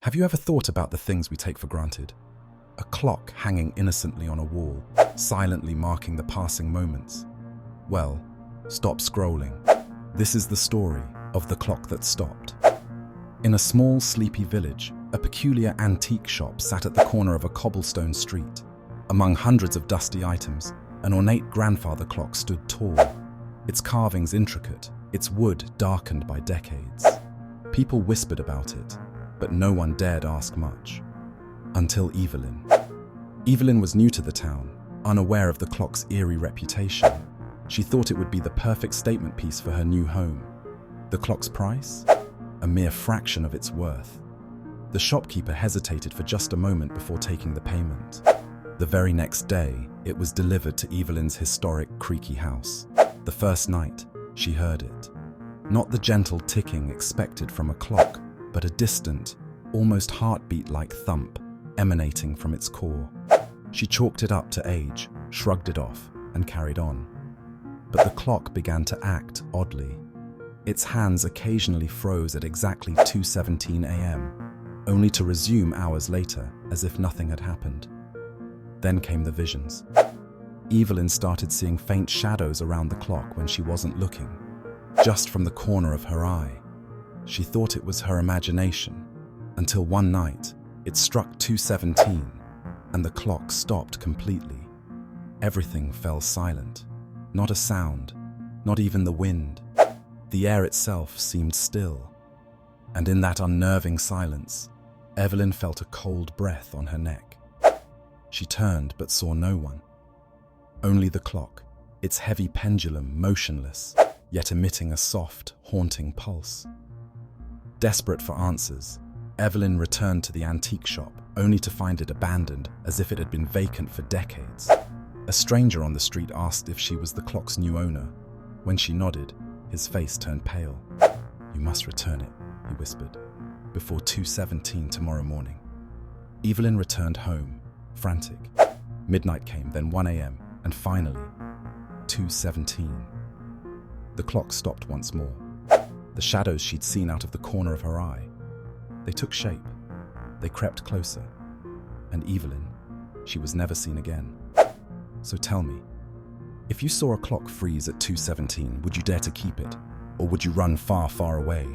Have you ever thought about the things we take for granted? A clock hanging innocently on a wall, silently marking the passing moments. Well, stop scrolling. This is the story of the clock that stopped. In a small, sleepy village, a peculiar antique shop sat at the corner of a cobblestone street. Among hundreds of dusty items, an ornate grandfather clock stood tall, its carvings intricate, its wood darkened by decades. People whispered about it, but no one dared ask much. Until Evelyn. Evelyn was new to the town, unaware of the clock's eerie reputation. She thought it would be the perfect statement piece for her new home. The clock's price? A mere fraction of its worth. The shopkeeper hesitated for just a moment before taking the payment. The very next day, it was delivered to Evelyn's historic, creaky house. The first night, she heard it. Not the gentle ticking expected from a clock, but a distant, almost heartbeat-like thump emanating from its core. She chalked it up to age, shrugged it off, and carried on. But the clock began to act oddly. Its hands occasionally froze at exactly 2:17 a.m., only to resume hours later as if nothing had happened. Then came the visions. Evelyn started seeing faint shadows around the clock when she wasn't looking, just from the corner of her eye. She thought it was her imagination, until one night, it struck 2:17, and the clock stopped completely. Everything fell silent. Not a sound, not even the wind. The air itself seemed still. And in that unnerving silence, Evelyn felt a cold breath on her neck. She turned but saw no one. Only the clock, its heavy pendulum motionless, yet emitting a soft, haunting pulse. Desperate for answers, Evelyn returned to the antique shop, only to find it abandoned as if it had been vacant for decades. A stranger on the street asked if she was the clock's new owner. When she nodded, his face turned pale. "You must return it," he whispered, "before 2:17 tomorrow morning." Evelyn returned home, frantic. Midnight came, then 1 a.m., and finally, 2:17. The clock stopped once more. The shadows she'd seen out of the corner of her eye, they took shape. They crept closer. And Evelyn, she was never seen again. So tell me, if you saw a clock freeze at 2:17, would you dare to keep it? Or would you run far, far away?